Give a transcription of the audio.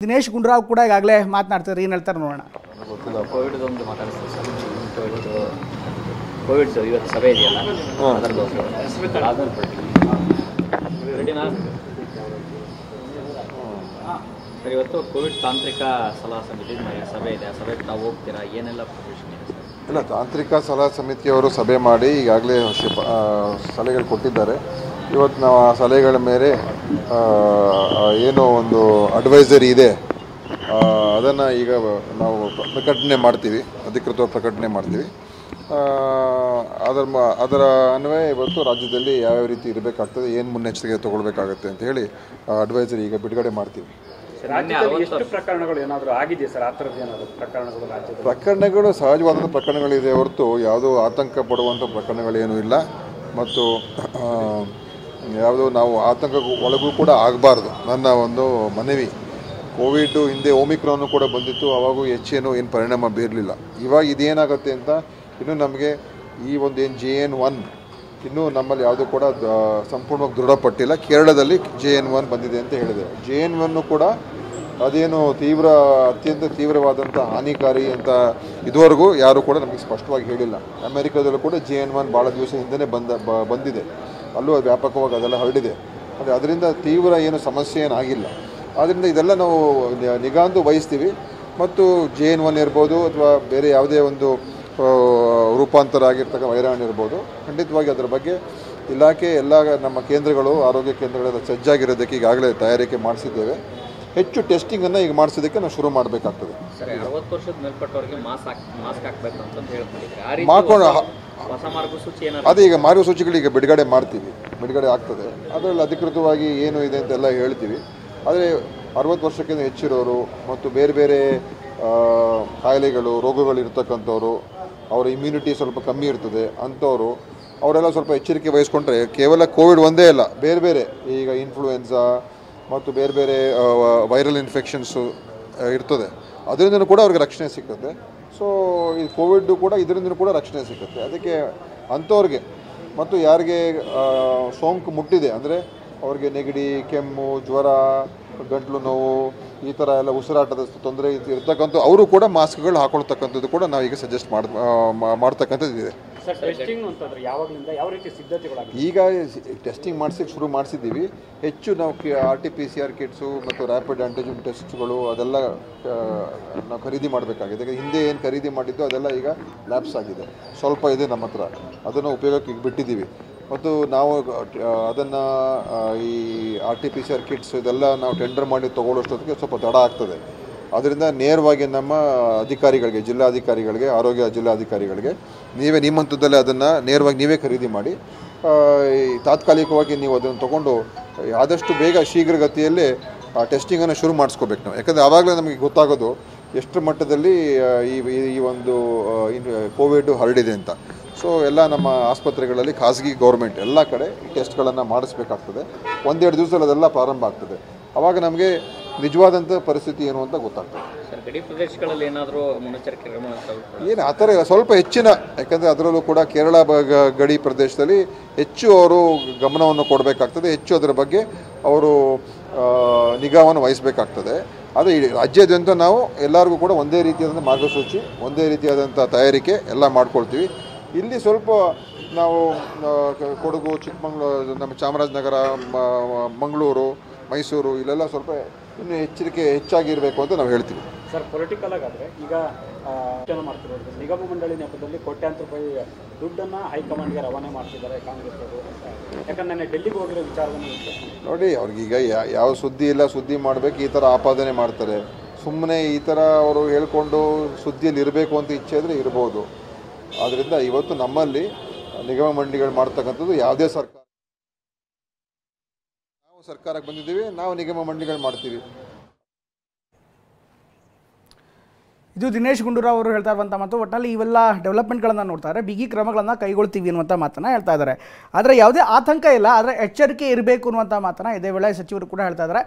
ದಿನೇಶ್ ಗುಂಡೂರಾವ್ ಕೂಡ ಈಗಾಗಲೇ ಮಾತನಾಡ್ತಿದ್ದಾರೆ, ಏನು ಹೇಳ್ತಾರೆ ನೋಡೋಣ. ಗೊತ್ತಿಲ್ಲ, ಕೋವಿಡ್ದೊಂದು ಮಾತಾಡಿಸ್ತೀವಿ ಸರ್. ಕೋವಿಡ್ ಇವತ್ತು ಸಭೆ ಇದೆಯಲ್ಲ, ಅದರದ್ದು ಸರ್. ಇವತ್ತು ಕೋವಿಡ್ ತಾಂತ್ರಿಕ ಸಲಹಾ ಸಮಿತಿ ಸಭೆ ಇದೆ. ಆ ಸಭೆಗೆ ತಾವು ಹೋಗ್ತೀರಾ? ಏನೆಲ್ಲ ಪ್ರೊಫೆಷನ್ ಇದೆ ಸರ್? ಇಲ್ಲ, ತಾಂತ್ರಿಕ ಸಲಹಾ ಸಮಿತಿಯವರು ಸಭೆ ಮಾಡಿ ಈಗಾಗಲೇ ಸಲಹೆಗಳು ಕೊಟ್ಟಿದ್ದಾರೆ. ಇವತ್ತು ನಾವು ಆ ಸಲಹೆಗಳ ಮೇಲೆ ಏನೋ ಒಂದು ಅಡ್ವೈಸರಿ ಇದೆ, ಅದನ್ನು ಈಗ ನಾವು ಪ್ರಕಟಣೆ ಮಾಡ್ತೀವಿ, ಅಧಿಕೃತವಾಗಿ ಪ್ರಕಟಣೆ ಮಾಡ್ತೀವಿ. ಅದರ ಅನ್ವಯ ಇವತ್ತು ರಾಜ್ಯದಲ್ಲಿ ಯಾವ್ಯಾವ ರೀತಿ ಇರಬೇಕಾಗ್ತದೆ, ಏನು ಮುನ್ನೆಚ್ಚರಿಕೆ ತೊಗೊಳ್ಬೇಕಾಗತ್ತೆ ಅಂತ ಹೇಳಿ ಅಡ್ವೈಸರಿ ಈಗ ಬಿಡುಗಡೆ ಮಾಡ್ತೀವಿ. ಪ್ರಕರಣಗಳು ಸಹಜವಾದಂಥ ಪ್ರಕರಣಗಳಿದೆ ಹೊರತು ಯಾವುದೋ ಆತಂಕ ಪಡುವಂಥ ಪ್ರಕರಣಗಳೇನೂ ಇಲ್ಲ. ಮತ್ತು ಯಾವುದೋ ನಾವು ಆತಂಕ ಒಳಗೂ ಕೂಡ ಆಗಬಾರ್ದು. ನನ್ನ ಒಂದು ಮನವಿ. ಕೋವಿಡ್ ಹಿಂದೆ ಒಮಿಕ್ರಾನು ಕೂಡ ಬಂದಿತ್ತು, ಅವಾಗೂ ಹೆಚ್ಚೇನು ಏನು ಪರಿಣಾಮ ಬೀರಲಿಲ್ಲ. ಇವಾಗ ಇದೇನಾಗುತ್ತೆ ಅಂತ ಇನ್ನೂ ನಮಗೆ ಈ ಒಂದು ಏನು JN1 ಇನ್ನೂ ನಮ್ಮಲ್ಲಿ ಯಾವುದೂ ಕೂಡ ಸಂಪೂರ್ಣವಾಗಿ ದೃಢಪಟ್ಟಿಲ್ಲ. ಕೇರಳದಲ್ಲಿ JN1 ಬಂದಿದೆ ಅಂತ ಹೇಳಿದೆ. JN1 ಕೂಡ ಅದೇನು ಅತ್ಯಂತ ತೀವ್ರವಾದಂಥ ಹಾನಿಕಾರಿ ಅಂತ ಇದುವರೆಗೂ ಯಾರೂ ಕೂಡ ನಮಗೆ ಸ್ಪಷ್ಟವಾಗಿ ಹೇಳಿಲ್ಲ. ಅಮೆರಿಕದಲ್ಲೂ ಕೂಡ JN1 ಭಾಳ ದಿವಸ ಹಿಂದೆ ಬಂದಿದೆ, ಅಲ್ಲೂ ವ್ಯಾಪಕವಾಗಿ ಅದೆಲ್ಲ ಹರಡಿದೆ. ಆದರೆ ಅದರಿಂದ ತೀವ್ರ ಏನು ಸಮಸ್ಯೆ ಏನಾಗಿಲ್ಲ. ಆದ್ದರಿಂದ ಇದೆಲ್ಲ ನಾವು ನಿಗಾಂದು ವಹಿಸ್ತೀವಿ. ಮತ್ತು JN1 ಇರ್ಬೋದು ಅಥವಾ ಬೇರೆ ಯಾವುದೇ ಒಂದು ರೂಪಾಂತರ ಆಗಿರ್ತಕ್ಕ ವೈರಾಣು ಇರ್ಬೋದು, ಖಂಡಿತವಾಗಿ ಅದರ ಬಗ್ಗೆ ಇಲಾಖೆ ಎಲ್ಲ ನಮ್ಮ ಕೇಂದ್ರಗಳು, ಆರೋಗ್ಯ ಕೇಂದ್ರಗಳೆಲ್ಲ ಸಜ್ಜಾಗಿರೋದಕ್ಕೆ ಈಗಾಗಲೇ ತಯಾರಿಕೆ ಮಾಡಿಸಿದ್ದೇವೆ. ಹೆಚ್ಚು ಟೆಸ್ಟಿಂಗನ್ನು ಈಗ ಮಾಡಿಸೋದಕ್ಕೆ ನಾವು ಶುರು ಮಾಡಬೇಕಾಗ್ತದೆ. ಅರವತ್ತು ವರ್ಷದ ಮೇಲ್ಪಟ್ಟವರಿಗೆ ಮಾಸ್ಕ್ ಹಾಕಬೇಕು ಅಂತ ಹೇಳ್ಕೊಂಡಿದ್ದಾರೆ. ಮಾಡ್ಕೊಂಡು ಹೊಸ ಮಾರ್ಗಸೂಚಿ ಅದೇ ಈಗ ಮಾರ್ಗಸೂಚಿಗಳು ಈಗ ಬಿಡುಗಡೆ ಆಗ್ತದೆ. ಅದರಲ್ಲಿ ಅಧಿಕೃತವಾಗಿ ಏನು ಇದೆ ಅಂತೆಲ್ಲ ಹೇಳ್ತೀವಿ. ಆದರೆ 60 ವರ್ಷಕ್ಕಿಂತ ಹೆಚ್ಚಿರೋರು ಮತ್ತು ಬೇರೆ ಬೇರೆ ಕಾಯಿಲೆಗಳು, ರೋಗಗಳಿರ್ತಕ್ಕಂಥವ್ರು, ಅವರ ಇಮ್ಯುನಿಟಿ ಸ್ವಲ್ಪ ಕಮ್ಮಿ ಇರ್ತದೆ ಅಂಥವ್ರು, ಅವರೆಲ್ಲ ಸ್ವಲ್ಪ ಎಚ್ಚರಿಕೆ ವಹಿಸ್ಕೊಂಡ್ರೆ ಕೇವಲ ಕೋವಿಡ್ ಒಂದೇ ಅಲ್ಲ, ಬೇರೆ ಬೇರೆ ಈಗ ಇನ್ಫ್ಲೂಯೆನ್ಸಾ ಮತ್ತು ಬೇರೆ ಬೇರೆ ವೈರಲ್ ಇನ್ಫೆಕ್ಷನ್ಸು ಇರ್ತದೆ, ಅದರಿಂದನೂ ಕೂಡ ಅವ್ರಿಗೆ ರಕ್ಷಣೆ ಸಿಗ್ತದೆ. ಸೊ ಈ ಕೋವಿಡ್ ಕೂಡ ಇದರಿಂದ ಕೂಡ ರಕ್ಷಣೆ ಸಿಗುತ್ತೆ. ಅದಕ್ಕೆ ಅಂಥವ್ರಿಗೆ ಮತ್ತು ಯಾರಿಗೆ ಸೋಂಕು ಮುಟ್ಟಿದೆ ಅಂದರೆ ಅವ್ರಿಗೆ ನೆಗಡಿ, ಕೆಮ್ಮು, ಜ್ವರ, ಗಂಟಲು ನೋವು, ಈ ಥರ ಎಲ್ಲ ಉಸಿರಾಟದ ತೊಂದರೆ ಇರ್ತಕ್ಕಂಥ ಅವರು ಕೂಡ ಮಾಸ್ಕ್ಗಳು ಹಾಕೊಳ್ತಕ್ಕಂಥದ್ದು ಕೂಡ ನಾವೀಗ ಸಜೆಸ್ಟ್ ಮಾಡ್ತಕ್ಕಂಥದ್ದು ಇದೆ. ಈಗ ಟೆಸ್ಟಿಂಗ್ ಮಾಡಿಸೋಕ್ಕೆ ಶುರು ಮಾಡಿಸಿದ್ದೀವಿ. ಹೆಚ್ಚು ನಾವು RT-PCR ಕಿಟ್ಸು ಮತ್ತು ರ್ಯಾಪಿಡ್ ಆ್ಯಂಟಿಜೆನ್ ಟೆಸ್ಟ್ಗಳು ಅದೆಲ್ಲ ನಾವು ಖರೀದಿ ಮಾಡಬೇಕಾಗಿದೆ. ಹಿಂದೆ ಏನು ಖರೀದಿ ಮಾಡಿದ್ದು ಅದೆಲ್ಲ ಈಗ ಲ್ಯಾಪ್ಸ್ ಆಗಿದೆ, ಸ್ವಲ್ಪ ಇದೆ ನಮ್ಮ ಹತ್ರ, ಅದನ್ನು ಉಪಯೋಗಕ್ಕೆ ಈಗ ಬಿಟ್ಟಿದ್ದೀವಿ. ಮತ್ತು ನಾವು ಅದನ್ನು ಈ RT-PCR ಕಿಟ್ಸ್ ಇದೆಲ್ಲ ನಾವು ಟೆಂಡರ್ ಮಾಡಿ ತೊಗೊಳ್ಳೋಷ್ಟೊತ್ತಿಗೆ ಸ್ವಲ್ಪ ತಡ ಆಗ್ತದೆ. ಅದರಿಂದ ನೇರವಾಗಿ ನಮ್ಮ ಅಧಿಕಾರಿಗಳಿಗೆ, ಜಿಲ್ಲಾಧಿಕಾರಿಗಳಿಗೆ, ಆರೋಗ್ಯ ಜಿಲ್ಲಾಧಿಕಾರಿಗಳಿಗೆ ನೀವೇ ನಿಮ್ಮ ಹಂತದಲ್ಲೇ ಅದನ್ನು ನೇರವಾಗಿ ನೀವೇ ಖರೀದಿ ಮಾಡಿ ತಾತ್ಕಾಲಿಕವಾಗಿ ನೀವು ಅದನ್ನು ತೊಗೊಂಡು ಆದಷ್ಟು ಬೇಗ ಶೀಘ್ರಗತಿಯಲ್ಲಿ ಆ ಟೆಸ್ಟಿಂಗನ್ನು ಶುರು ಮಾಡಿಸ್ಕೋಬೇಕು ನಾವು. ಯಾಕಂದರೆ ಆವಾಗಲೇ ನಮಗೆ ಗೊತ್ತಾಗೋದು ಎಷ್ಟು ಮಟ್ಟದಲ್ಲಿ ಈ ಒಂದು ಕೋವಿಡ್ ಹರಡಿದೆ ಅಂತ. ಸೊ ಎಲ್ಲ ನಮ್ಮ ಆಸ್ಪತ್ರೆಗಳಲ್ಲಿ, ಖಾಸಗಿ, ಗೌರ್ಮೆಂಟ್ ಎಲ್ಲ ಕಡೆ ಈ ಟೆಸ್ಟ್ಗಳನ್ನು ಮಾಡಿಸ್ಬೇಕಾಗ್ತದೆ. 1-2 ದಿವಸದಲ್ಲಿ ಅದೆಲ್ಲ ಪ್ರಾರಂಭ ಆಗ್ತದೆ. ಆವಾಗ ನಮಗೆ ನಿಜವಾದಂಥ ಪರಿಸ್ಥಿತಿ ಏನು ಅಂತ ಗೊತ್ತಾಗ್ತದೆ. ಗಡಿ ಪ್ರದೇಶಗಳಲ್ಲಿ ಏನಾದರೂ ಮುನ್ನೆಚ್ಚರಿಕೆ ಏನು ಆ ಥರ ಸ್ವಲ್ಪ ಹೆಚ್ಚಿನ, ಯಾಕಂದರೆ ಅದರಲ್ಲೂ ಕೂಡ ಕೇರಳ ಗಡಿ ಪ್ರದೇಶದಲ್ಲಿ ಹೆಚ್ಚು ಅವರು ಗಮನವನ್ನು ಕೊಡಬೇಕಾಗ್ತದೆ, ಹೆಚ್ಚು ಅದರ ಬಗ್ಗೆ ಅವರು ನಿಗಾವನ್ನು ವಹಿಸಬೇಕಾಗ್ತದೆ. ಆದರೆ ಈ ರಾಜ್ಯಾದ್ಯಂತ ನಾವು ಎಲ್ಲರಿಗೂ ಕೂಡ ಒಂದೇ ರೀತಿಯಾದಂಥ ಮಾರ್ಗಸೂಚಿ, ಒಂದೇ ರೀತಿಯಾದಂಥ ತಯಾರಿಕೆ ಎಲ್ಲ ಮಾಡ್ಕೊಳ್ತೀವಿ. ಇಲ್ಲಿ ಸ್ವಲ್ಪ ನಾವು ಕೊಡಗು, ಚಿಕ್ಕಮಗಳೂರು, ನಮ್ಮ ಚಾಮರಾಜನಗರ, ಮಂಗಳೂರು, ಮೈಸೂರು ಇಲ್ಲೆಲ್ಲ ಸ್ವಲ್ಪ ಇನ್ನೂ ಎಚ್ಚರಿಕೆ ಹೆಚ್ಚಾಗಿರಬೇಕು ಅಂತ ನಾವು ಹೇಳ್ತೀವಿ. ಸರ್, ಪೊಲಿಟಿಕಲ್ ಆಗಾದರೆ ಈಗ ಮಾಡ್ತಿರೋದು ನಿಗಮ ಮಂಡಳಿ ನೆಪದಲ್ಲಿ ಕೋಟ್ಯಾಂತರ ರೂಪಾಯಿ ದುಡ್ಡನ್ನು ಹೈಕಮಾಂಡ್ಗೆ ರವಾನೆ ಮಾಡ್ತಿದ್ದಾರೆ ಕಾಂಗ್ರೆಸ್ ಅವರು. ಯಾಕಂದರೆ ಡೆಲ್ಲಿಗೆ ಹೋಗಿರೋ ವಿಚಾರವನ್ನು ನೋಡಿ, ಅವ್ರಿಗೀಗ ಯಾವ ಸುದ್ದಿ ಇಲ್ಲ, ಸುದ್ದಿ ಮಾಡಬೇಕು ಈ ಥರ ಆಪಾದನೆ ಮಾಡ್ತಾರೆ. ಸುಮ್ಮನೆ ಈ ಥರ ಅವರು ಹೇಳ್ಕೊಂಡು ಸುದ್ದಿಯಲ್ಲಿ ಇರಬೇಕು ಅಂತ ಇಚ್ಛೆ ಇದ್ದರೆ ಇರ್ಬೋದು. ಆದ್ದರಿಂದ ಇವತ್ತು ನಮ್ಮಲ್ಲಿ ನಿಗಮ ಮಂಡಳಿಗಳು ಮಾಡ್ತಕ್ಕಂಥದ್ದು ಯಾವುದೇ ಸರ್ಕಾರ, ನಾವು ಸರ್ಕಾರಕ್ಕೆ ಬಂದಿದ್ದೀವಿ, ನಾವು ನಿಗಮ ಮಂಡಳಿಗಳು ಮಾಡ್ತೀವಿ. ಇದು ದಿನೇಶ್ ಗುಂಡೂರಾವ್ ಅವರು ಹೇಳ್ತಾ ಇರುವಂಥ ಮಾತು. ಒಟ್ಟಿನಲ್ಲಿ ಇವೆಲ್ಲ ಡೆವಲಪ್ಮೆಂಟ್ಗಳನ್ನು ನೋಡ್ತಾರೆ, ಬಿಗಿ ಕ್ರಮಗಳನ್ನು ಕೈಗೊಳ್ತೀವಿ ಅನ್ನುವಂಥ ಮಾತನ್ನು ಹೇಳ್ತಾ ಇದ್ದಾರೆ. ಆದರೆ ಯಾವುದೇ ಆತಂಕ ಇಲ್ಲ, ಆದರೆ ಎಚ್ಚರಿಕೆ ಇರಬೇಕು ಅನ್ನುವಂಥ ಮಾತನ್ನು ಇದೇ ವೇಳೆ ಸಚಿವರು ಕೂಡ ಹೇಳ್ತಾ ಇದ್ದಾರೆ.